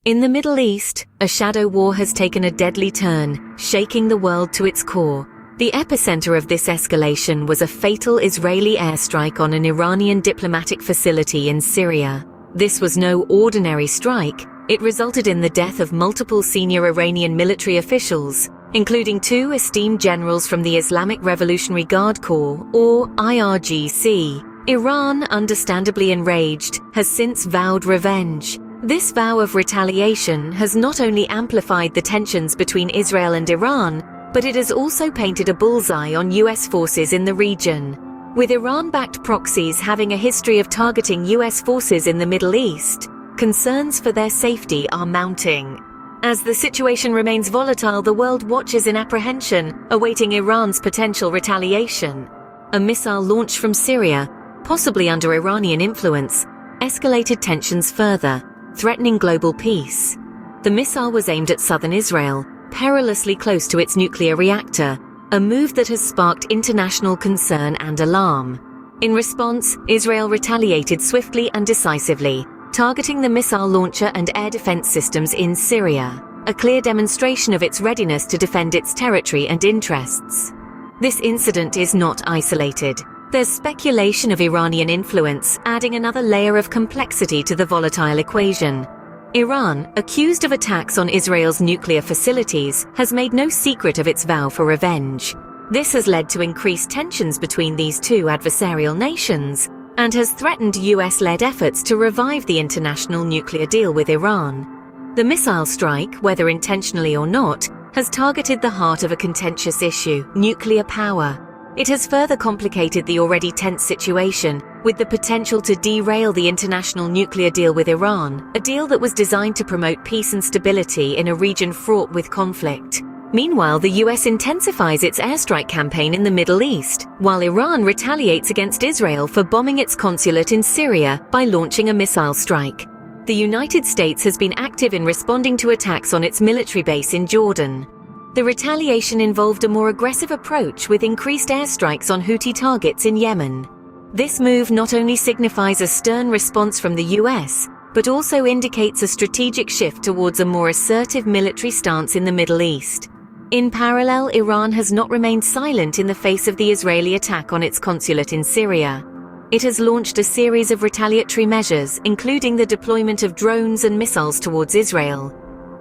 In the Middle East, a shadow war has taken a deadly turn, shaking the world to its core. The epicenter of this escalation was a fatal Israeli airstrike on an Iranian diplomatic facility in Syria. This was no ordinary strike. It resulted in the death of multiple senior Iranian military officials, including 2 esteemed generals from the Islamic Revolutionary Guard Corps, or IRGC. Iran, understandably enraged, has since vowed revenge. This vow of retaliation has not only amplified the tensions between Israel and Iran, but it has also painted a bullseye on US forces in the region. With Iran-backed proxies having a history of targeting US forces in the Middle East, concerns for their safety are mounting. As the situation remains volatile, the world watches in apprehension, awaiting Iran's potential retaliation. A missile launch from Syria, possibly under Iranian influence, escalated tensions further, threatening global peace. The missile was aimed at southern Israel, perilously close to its nuclear reactor, a move that has sparked international concern and alarm. In response, Israel retaliated swiftly and decisively, targeting the missile launcher and air defense systems in Syria, a clear demonstration of its readiness to defend its territory and interests. This incident is not isolated. There's speculation of Iranian influence, adding another layer of complexity to the volatile equation. Iran, accused of attacks on Israel's nuclear facilities, has made no secret of its vow for revenge. This has led to increased tensions between these two adversarial nations, and has threatened US-led efforts to revive the international nuclear deal with Iran. The missile strike, whether intentionally or not, has targeted the heart of a contentious issue: nuclear power. It has further complicated the already tense situation, with the potential to derail the international nuclear deal with Iran, a deal that was designed to promote peace and stability in a region fraught with conflict. Meanwhile, the US intensifies its airstrike campaign in the Middle East, while Iran retaliates against Israel for bombing its consulate in Syria by launching a missile strike. The United States has been active in responding to attacks on its military base in Jordan. The retaliation involved a more aggressive approach with increased airstrikes on Houthi targets in Yemen. This move not only signifies a stern response from the US, but also indicates a strategic shift towards a more assertive military stance in the Middle East. In parallel, Iran has not remained silent in the face of the Israeli attack on its consulate in Syria. It has launched a series of retaliatory measures, including the deployment of drones and missiles towards Israel.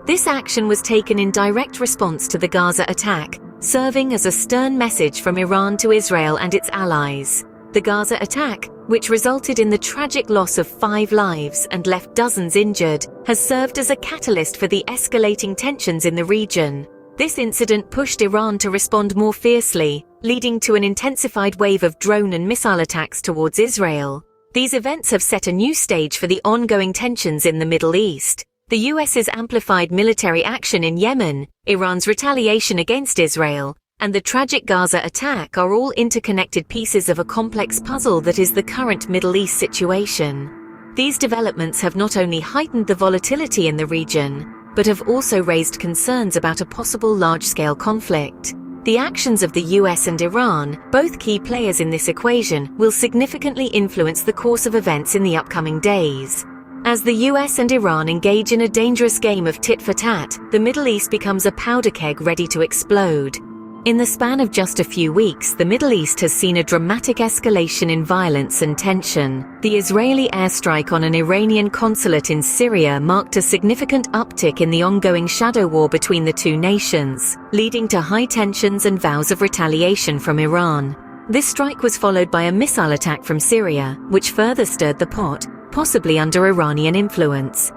This action was taken in direct response to the Gaza attack, serving as a stern message from Iran to Israel and its allies. The Gaza attack, which resulted in the tragic loss of 5 lives and left dozens injured, has served as a catalyst for the escalating tensions in the region. This incident pushed Iran to respond more fiercely, leading to an intensified wave of drone and missile attacks towards Israel. These events have set a new stage for the ongoing tensions in the Middle East. The US's amplified military action in Yemen, Iran's retaliation against Israel, and the tragic Gaza attack are all interconnected pieces of a complex puzzle that is the current Middle East situation. These developments have not only heightened the volatility in the region, but have also raised concerns about a possible large-scale conflict. The actions of the US and Iran, both key players in this equation, will significantly influence the course of events in the upcoming days. As the US and Iran engage in a dangerous game of tit-for-tat, the Middle East becomes a powder keg ready to explode. In the span of just a few weeks, the Middle East has seen a dramatic escalation in violence and tension. The Israeli airstrike on an Iranian consulate in Syria marked a significant uptick in the ongoing shadow war between the two nations, leading to high tensions and vows of retaliation from Iran. This strike was followed by a missile attack from Syria, which further stirred the pot, possibly under Iranian influence.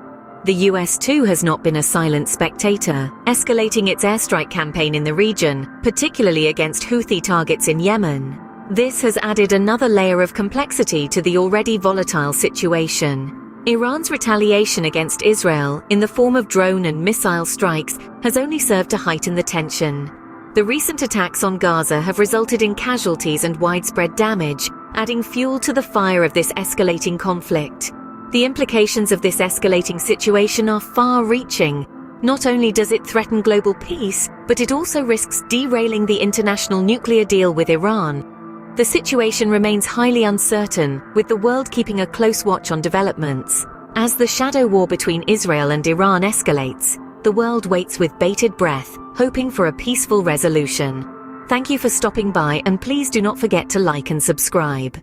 The US too has not been a silent spectator, escalating its airstrike campaign in the region, particularly against Houthi targets in Yemen. This has added another layer of complexity to the already volatile situation. Iran's retaliation against Israel, in the form of drone and missile strikes, has only served to heighten the tension. The recent attacks on Gaza have resulted in casualties and widespread damage, adding fuel to the fire of this escalating conflict. The implications of this escalating situation are far-reaching. Not only does it threaten global peace, but it also risks derailing the international nuclear deal with Iran. The situation remains highly uncertain, with the world keeping a close watch on developments. As the shadow war between Israel and Iran escalates, the world waits with bated breath, hoping for a peaceful resolution. Thank you for stopping by, and please do not forget to like and subscribe.